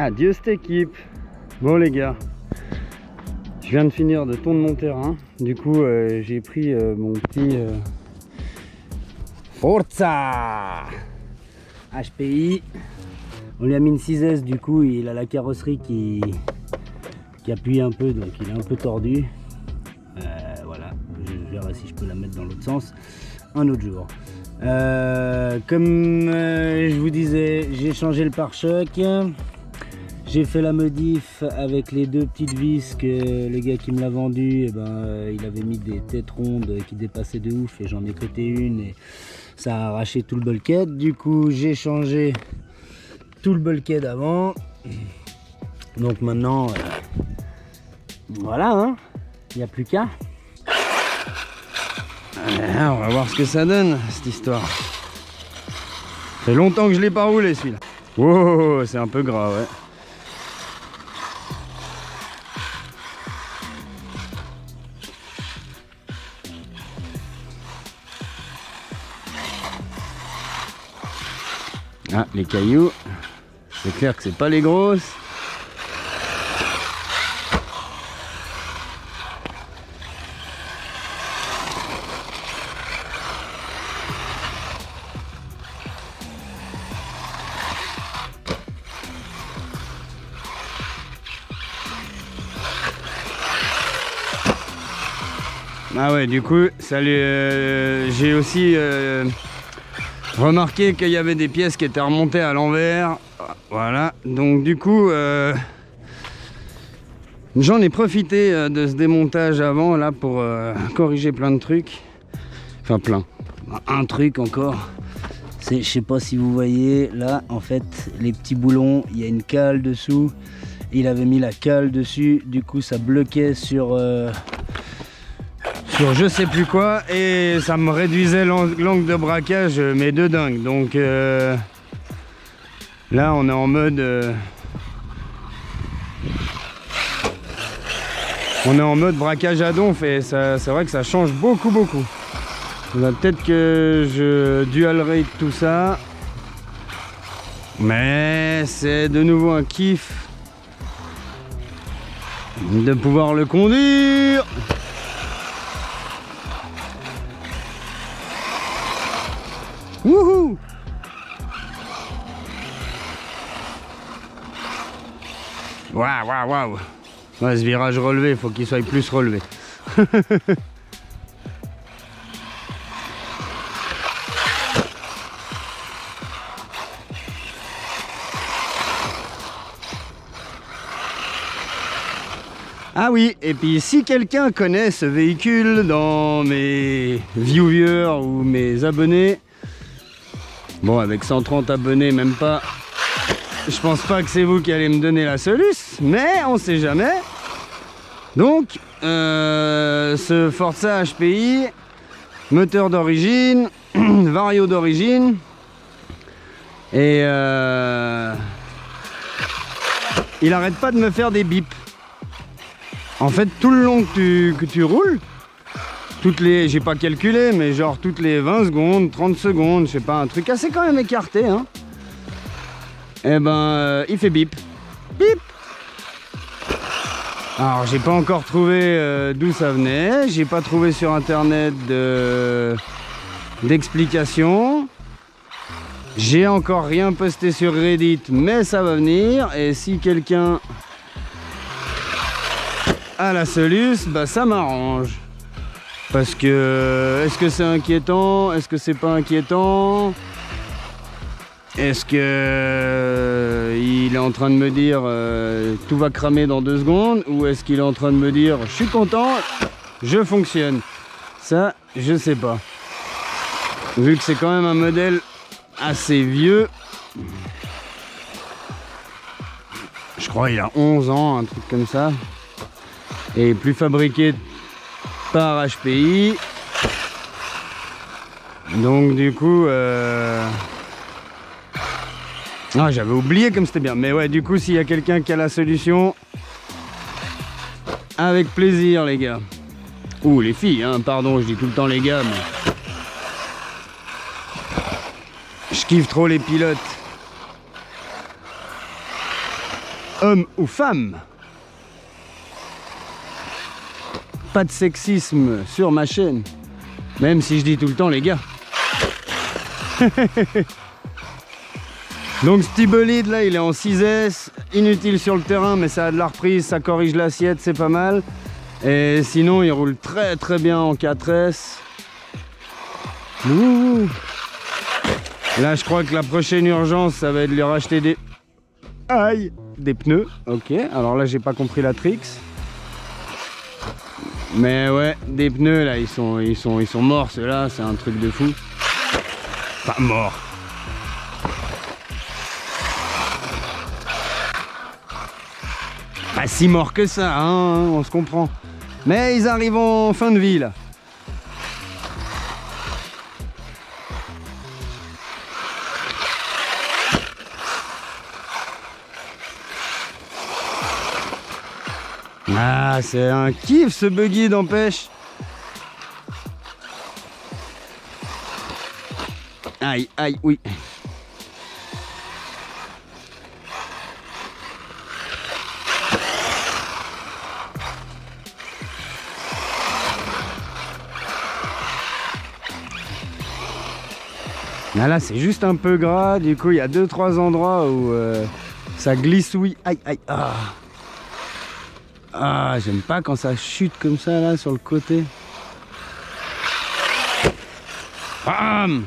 Adieu cette équipe. Bon les gars, je viens de finir de tondre mon terrain. Du coup j'ai pris mon petit Forza HPI. On lui a mis une 6S, du coup il a la carrosserie qui appuie un peu, donc il est un peu tordu. Voilà, je verrai si je peux la mettre dans l'autre sens un autre jour. Comme je vous disais, j'ai changé le pare-choc. J'ai fait la modif avec les deux petites vis que le gars qui me l'a vendu, il avait mis des têtes rondes qui dépassaient de ouf et j'en ai pété une et ça a arraché tout le bulkhead. Du coup j'ai changé tout le bulkhead avant. Donc maintenant, voilà, hein, il n'y a plus qu'à. On va voir ce que ça donne cette histoire. Ça fait longtemps que je l'ai pas roulé celui-là. Wow, c'est un peu gras, ouais. Ah, les cailloux, c'est clair que c'est pas les grosses. Ah ouais, du coup, j'ai aussi remarqué qu'il y avait des pièces qui étaient remontées à l'envers. Voilà, donc du coup, j'en ai profité de ce démontage avant là pour corriger plein de trucs. Enfin plein, un truc encore. Je sais pas si vous voyez, là en fait, les petits boulons, il y a une cale dessous. Il avait mis la cale dessus, du coup ça bloquait sur je sais plus quoi et ça me réduisait l'angle de braquage mais de dingue. Donc là on est en mode braquage à donf et c'est vrai que ça change beaucoup. Peut-être que je dual rate tout ça, mais c'est de nouveau un kiff de pouvoir le conduire. Wouhou! Waouh! Ouais, ce virage relevé, il faut qu'il soit plus relevé. Ah oui, et puis si quelqu'un connaît ce véhicule dans mes viewers ou mes abonnés, bon, avec 130 abonnés, même pas, je pense pas que c'est vous qui allez me donner la soluce, mais on sait jamais. Donc, ce Forza HPI, moteur d'origine, vario d'origine, et il arrête pas de me faire des bips. En fait, tout le long que tu roules, j'ai pas calculé, mais genre toutes les 20 secondes, 30 secondes, je sais pas, un truc assez quand même écarté, hein. Et il fait bip. Bip. Alors, j'ai pas encore trouvé d'où ça venait, j'ai pas trouvé sur internet d'explication. J'ai encore rien posté sur Reddit, mais ça va venir, et si quelqu'un a la soluce, ça m'arrange. Parce que, est-ce que c'est inquiétant? Est-ce que c'est pas inquiétant? Est-ce que il est en train de me dire tout va cramer dans 2 secondes? Ou est-ce qu'il est en train de me dire je suis content, je fonctionne? Ça, je sais pas. Vu que c'est quand même un modèle assez vieux. Je crois qu'il a 11 ans, un truc comme ça. Et plus fabriqué par HPI. Donc du coup ah, j'avais oublié comme c'était bien. Mais ouais, du coup, s'il y a quelqu'un qui a la solution, avec plaisir les gars. Ou les filles, hein, pardon, je dis tout le temps les gars, mais je kiffe trop les pilotes. homme ou femme. Pas de sexisme sur ma chaîne, même si je dis tout le temps les gars. Donc ce petit bolide là, il est en 6S, inutile sur le terrain, mais ça a de la reprise, ça corrige l'assiette, c'est pas mal. Et sinon il roule très très bien en 4S. Ouh. Là je crois que la prochaine urgence ça va être de lui racheter des... Aïe, des pneus. Ok, alors là j'ai pas compris la tricks. Mais ouais, des pneus là, ils sont morts ceux-là, c'est un truc de fou. Pas mort. Pas si mort que ça, hein, on se comprend. Mais ils arrivent en fin de vie là. Ah, c'est un kiff ce buggy d'empêche. Aïe, aïe, oui. Là, c'est juste un peu gras, du coup, il y a 2-3 endroits où ça glisse, oui. Aïe, aïe, ah. Ah, j'aime pas quand ça chute comme ça, là, sur le côté. Bam!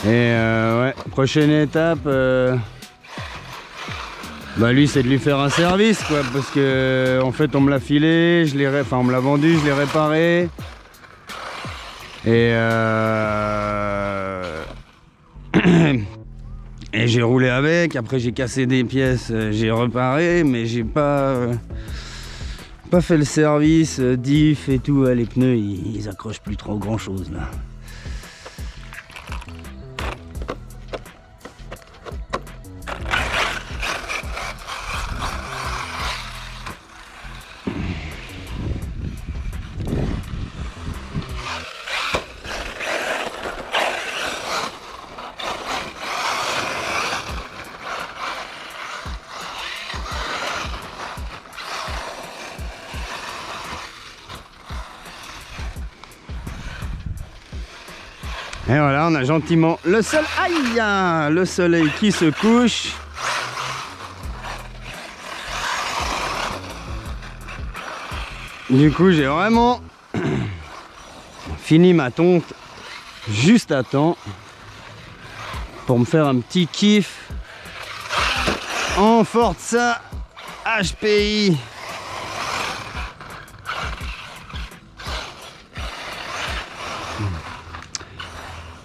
Et ouais, prochaine étape, bah lui c'est de lui faire un service quoi, parce que en fait on me l'a filé, enfin on me l'a vendu, je l'ai réparé. Et et j'ai roulé avec, après j'ai cassé des pièces, j'ai réparé, mais j'ai pas fait le service, diff et tout, les pneus ils accrochent plus trop grand chose là. Et voilà, on a gentiment le soleil, aïe, le soleil qui se couche. Du coup, j'ai vraiment fini ma tonte juste à temps pour me faire un petit kiff en Forza HPI.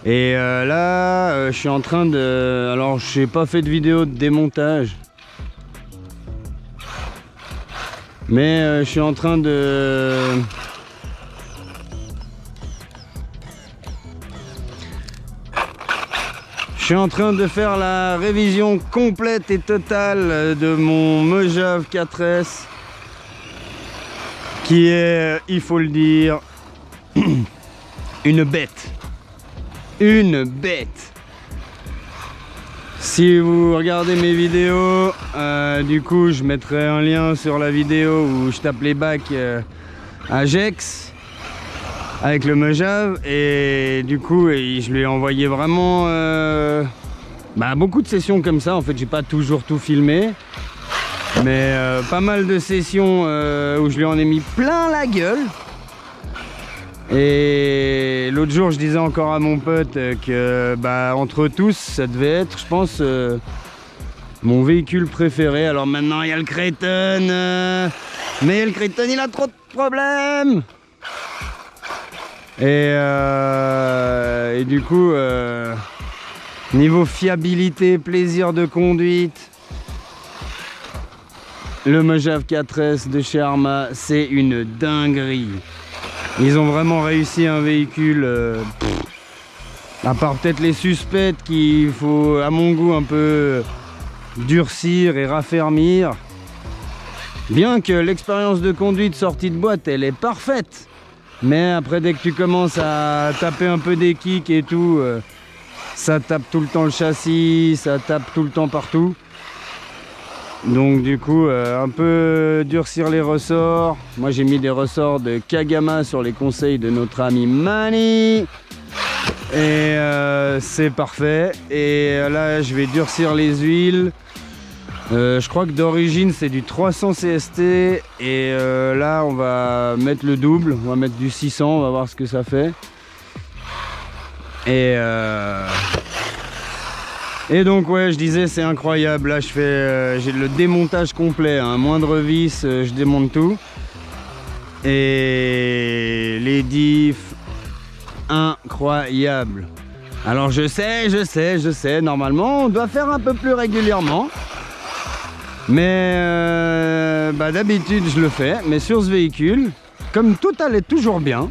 Et là, je suis en train de... Alors, je n'ai pas fait de vidéo de démontage. Mais je suis en train de... Je suis en train de faire la révision complète et totale de mon Mojave 4S. Qui est, il faut le dire, une bête. Une bête. Si vous regardez mes vidéos, du coup je mettrai un lien sur la vidéo où je tape les bacs à Gex avec le Mojave, et du coup je lui ai envoyé vraiment beaucoup de sessions comme ça. En fait j'ai pas toujours tout filmé, mais pas mal de sessions où je lui en ai mis plein la gueule. Et l'autre jour je disais encore à mon pote que entre tous ça devait être, je pense, mon véhicule préféré. Alors maintenant il y a le Kraton, mais le Kraton il a trop de problèmes. Et du coup niveau fiabilité, plaisir de conduite, le Mojave 4S de chez Arrma c'est une dinguerie. Ils ont vraiment réussi un véhicule, à part peut-être les suspects qu'il faut, à mon goût, un peu durcir et raffermir. Bien que l'expérience de conduite sortie de boîte, elle est parfaite. Mais après, dès que tu commences à taper un peu des kicks et tout, ça tape tout le temps le châssis, ça tape tout le temps partout. Donc du coup, un peu durcir les ressorts. Moi, j'ai mis des ressorts de Kagama sur les conseils de notre ami Mani. Et c'est parfait. Et là, je vais durcir les huiles. Je crois que d'origine c'est du 300 CST et là on va mettre le double, on va mettre du 600, on va voir ce que ça fait. Et donc ouais, je disais c'est incroyable, là je fais j'ai le démontage complet, hein. Moindre vis, je démonte tout. Et les diffs, incroyable. Alors je sais, normalement on doit faire un peu plus régulièrement. Mais d'habitude je le fais, mais sur ce véhicule, comme tout allait toujours bien,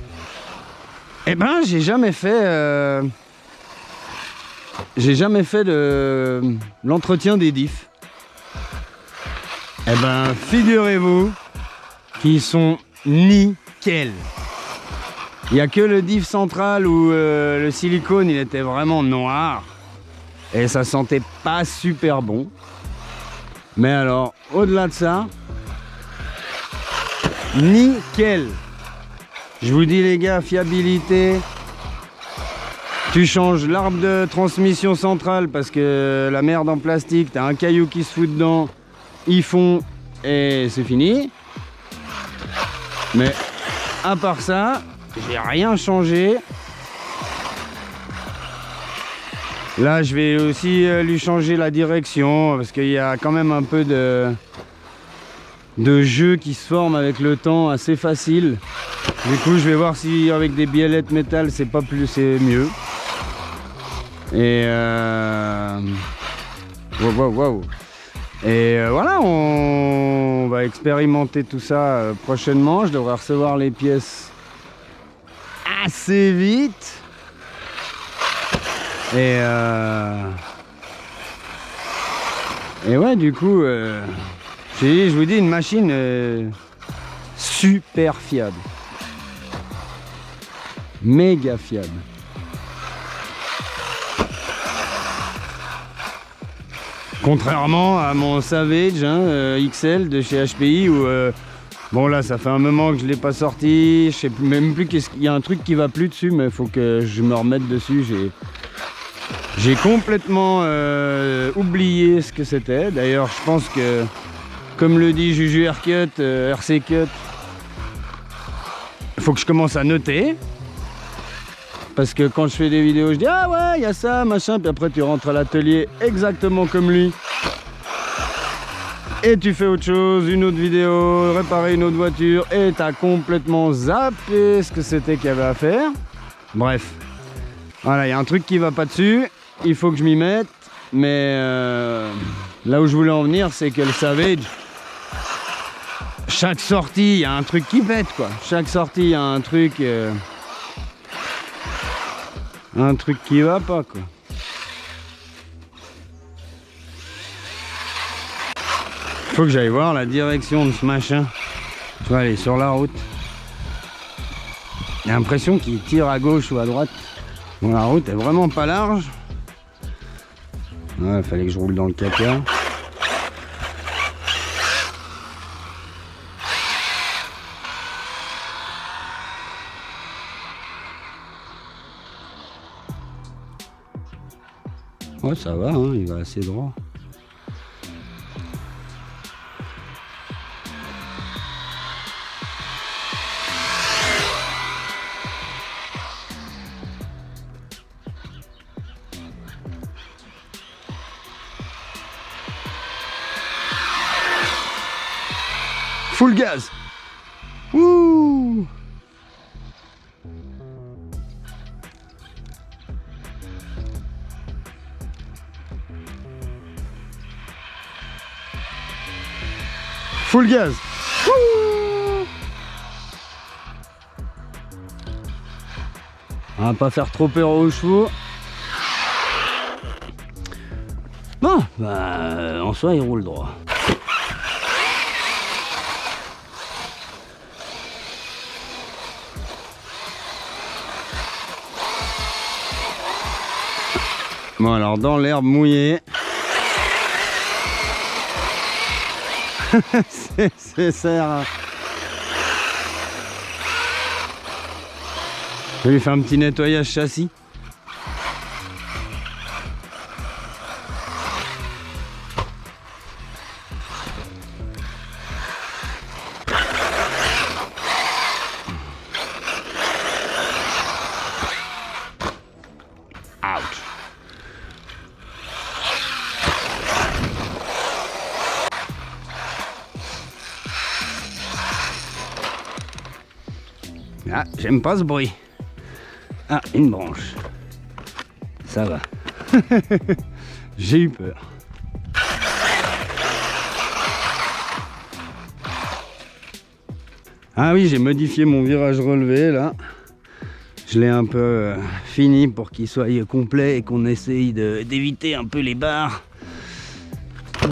eh ben j'ai jamais fait l'entretien des diffs. Eh ben figurez-vous qu'ils sont nickel. Il n'y a que le diff central où le silicone il était vraiment noir et ça sentait pas super bon. Mais alors, au-delà de ça, nickel. Je vous dis les gars, fiabilité. Tu changes l'arbre de transmission centrale parce que la merde en plastique, t'as un caillou qui se fout dedans, ils font et c'est fini. Mais à part ça, j'ai rien changé. Là, je vais aussi lui changer la direction parce qu'il y a quand même un peu de jeu qui se forme avec le temps assez facile. Du coup, je vais voir si avec des biellettes métal, c'est pas plus, c'est mieux. Et wow. Et voilà, on va expérimenter tout ça prochainement. Je devrais recevoir les pièces assez vite. Et ouais, du coup, je vous dis, une machine super fiable. Méga fiable. Contrairement à mon Savage XL de chez HPI où bon là ça fait un moment que je l'ai pas sorti, je sais même plus qu'il y a un truc qui va plus dessus, mais il faut que je me remette dessus. J'ai complètement oublié ce que c'était. D'ailleurs, je pense que, comme le dit Juju RC Cut, il faut que je commence à noter. Parce que quand je fais des vidéos, je dis ah ouais, il y a ça, machin. Puis après, tu rentres à l'atelier exactement comme lui. Et tu fais autre chose, une autre vidéo, réparer une autre voiture. Et tu as complètement zappé ce que c'était qu'il y avait à faire. Bref. Voilà, il y a un truc qui va pas dessus. Il faut que je m'y mette, mais là où je voulais en venir, c'est que le Savage, chaque sortie, il y a un truc qui pète, quoi. Chaque sortie, il y a un truc qui va pas, quoi. Faut que j'aille voir la direction de ce machin. Tu vois, elle est sur la route. J'ai l'impression qu'il tire à gauche ou à droite. Bon, la route est vraiment pas large. Ouais, fallait que je roule dans le caca. Ouais, ça va, hein, il va assez droit. Full gaz. Wouh. Full gaz. Wouh. On va pas faire trop peur aux chevaux. Bon, bah en soi il roule droit. Bon alors dans l'herbe mouillée, c'est ça. Je vais lui faire un petit nettoyage châssis. Ouch. Ah, j'aime pas ce bruit. Ah, une branche. Ça va. J'ai eu peur. Ah oui, j'ai modifié mon virage relevé là. Je l'ai un peu fini pour qu'il soit complet et qu'on essaye d'éviter un peu les barres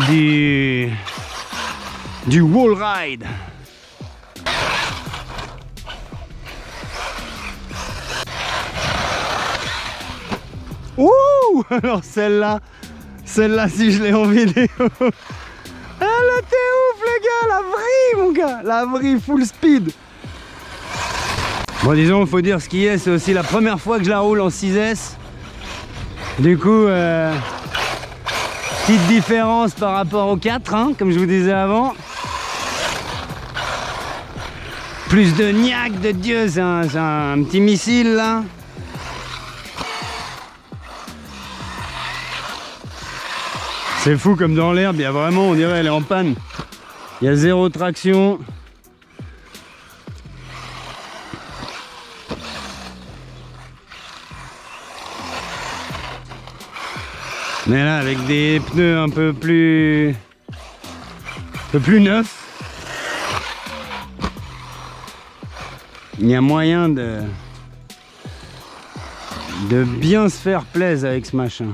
du wall ride. Ouh! Alors celle-là si je l'ai en vidéo. Elle était ouf les gars, la vrille mon gars, la vrille full speed. Bon disons, faut dire ce qui est, c'est aussi la première fois que je la roule en 6S. Du coup, petite différence par rapport au 4, hein, comme je vous disais avant. Plus de niaque de Dieu, c'est un petit missile là. C'est fou comme dans l'herbe, il y a vraiment, on dirait elle est en panne. Il y a zéro traction. Mais là avec des pneus un peu plus neufs, il y a moyen de bien se faire plaisir avec ce machin.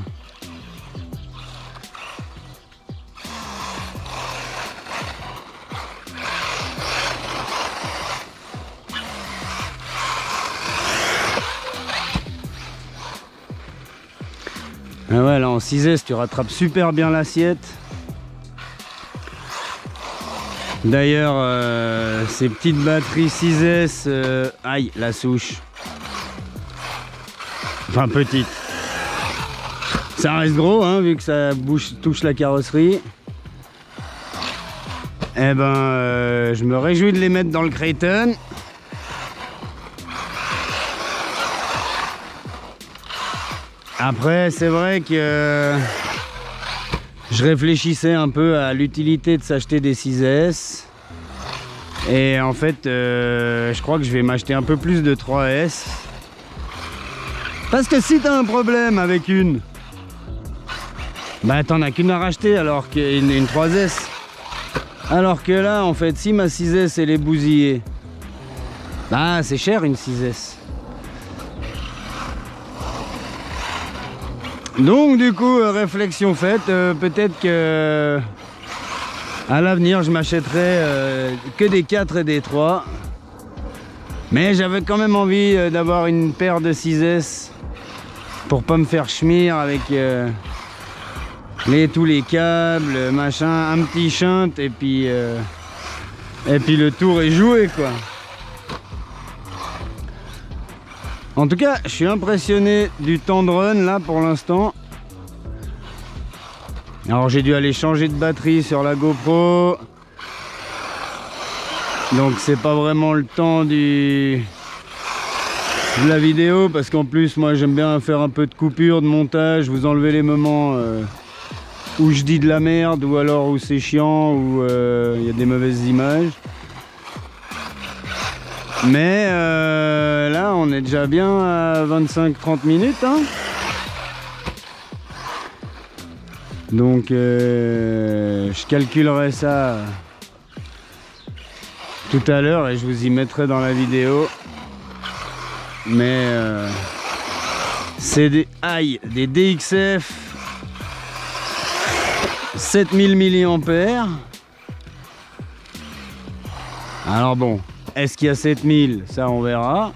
Ah ouais, là en 6S tu rattrapes super bien l'assiette. D'ailleurs ces petites batteries 6S, aïe la souche. Enfin petite. Ça reste gros hein, vu que ça touche la carrosserie. Eh ben je me réjouis de les mettre dans le Creighton. Après, c'est vrai que je réfléchissais un peu à l'utilité de s'acheter des 6S. Et en fait, je crois que je vais m'acheter un peu plus de 3S. Parce que si t'as un problème avec une, bah t'en as qu'une à racheter alors qu'une 3S. Alors que là, en fait, si ma 6S elle est bousillée, bah c'est cher une 6S. Donc du coup, réflexion faite, peut-être que à l'avenir je m'achèterai que des 4 et des 3. Mais j'avais quand même envie d'avoir une paire de 6S pour pas me faire schmir avec tous les câbles, machin, un petit shunt et puis le tour est joué quoi. En tout cas, je suis impressionné du temps de run là pour l'instant. Alors j'ai dû aller changer de batterie sur la GoPro. Donc c'est pas vraiment le temps de la vidéo parce qu'en plus moi j'aime bien faire un peu de coupure, de montage, vous enlever les moments où je dis de la merde ou alors où c'est chiant, où il y a des mauvaises images. Mais là on est déjà bien à 25-30 minutes hein. Donc je calculerai ça tout à l'heure et je vous y mettrai dans la vidéo. Mais c'est des DXF 7000 mAh. Alors bon, est-ce qu'il y a 7000? Ça on verra.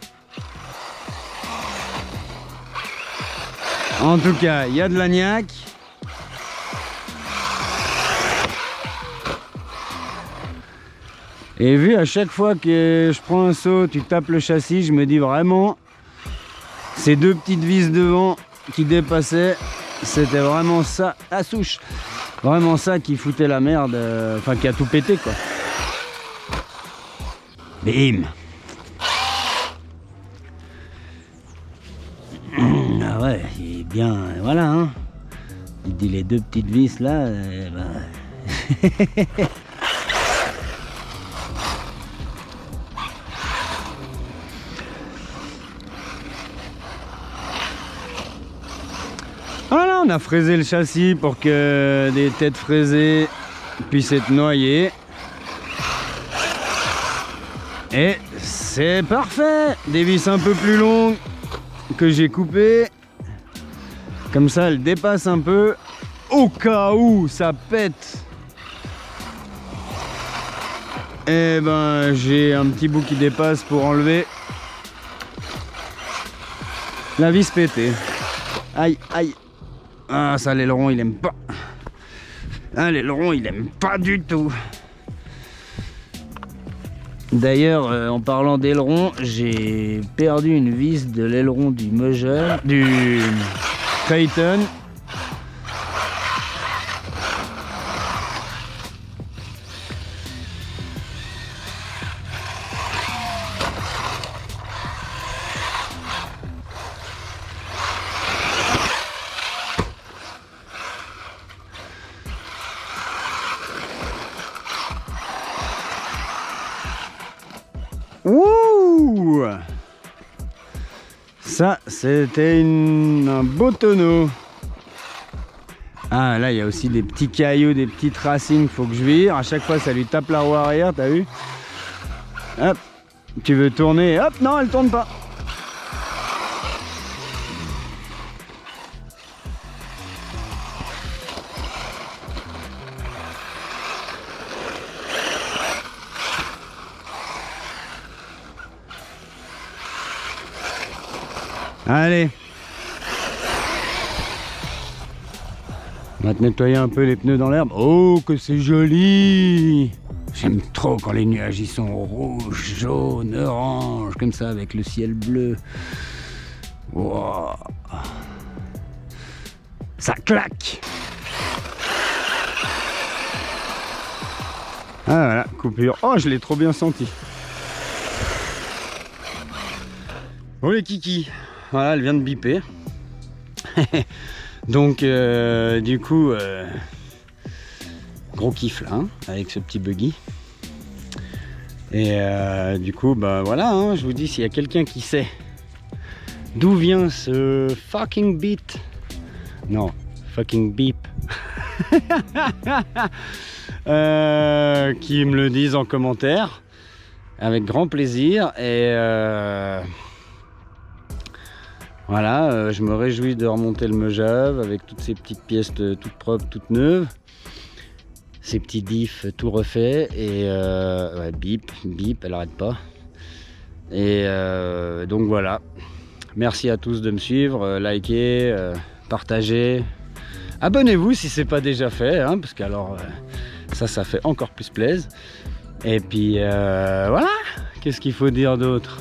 En tout cas, il y a de l'agnac. Et vu à chaque fois que je prends un saut, tu tapes le châssis, je me dis vraiment, ces deux petites vis devant qui dépassaient, c'était vraiment ça, la souche, vraiment ça qui foutait la merde, enfin qui a tout pété quoi. Bim. Ah ouais, il est bien, voilà hein. Il dit les deux petites vis là, Voilà, on a fraisé le châssis pour que des têtes fraisées puissent être noyées. Et c'est parfait. Des vis un peu plus longues que j'ai coupées. Comme ça, elles dépassent un peu. Au cas où ça pète. Et ben, j'ai un petit bout qui dépasse pour enlever la vis pétée. Aïe, aïe. Ah, ça, l'aileron, il aime pas. Ah, l'aileron, il aime pas du tout. D'ailleurs, en parlant d'aileron, j'ai perdu une vis de l'aileron du Muger, du Triton. Wouh! Ça, c'était un beau tonneau. Ah, là, il y a aussi des petits cailloux, des petites racines, faut que je vire. À chaque fois, ça lui tape la roue arrière, t'as vu? Hop, tu veux tourner, hop, non, elle tourne pas. Allez, on va te nettoyer un peu les pneus dans l'herbe. Oh, que c'est joli! J'aime trop quand les nuages ils sont rouges, jaunes, orange, comme ça avec le ciel bleu. Wow. Ça claque! Ah voilà, coupure. Oh, je l'ai trop bien senti. Bon les kikis. Voilà, elle vient de biper. Donc, du coup, gros kiff là, hein, avec ce petit buggy. Et du coup, bah voilà, hein, je vous dis, s'il y a quelqu'un qui sait d'où vient ce fucking beat, non, fucking beep, qui me le disent en commentaire, avec grand plaisir. Et voilà, je me réjouis de remonter le Mojave avec toutes ces petites pièces toutes propres, toutes neuves. Ces petits diffs tout refaits. Et ouais, bip, bip, elle arrête pas. Et donc voilà. Merci à tous de me suivre, likez, partagez. Abonnez-vous si c'est pas déjà fait, hein, parce qu'alors ça fait encore plus plaisir. Et puis voilà, qu'est-ce qu'il faut dire d'autre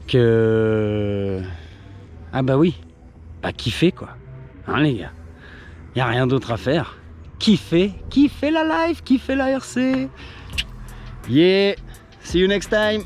que... Ah bah oui, bah kiffer quoi, hein les gars, y a rien d'autre à faire, kiffer la life, kiffer la RC. Yeah, see you next time.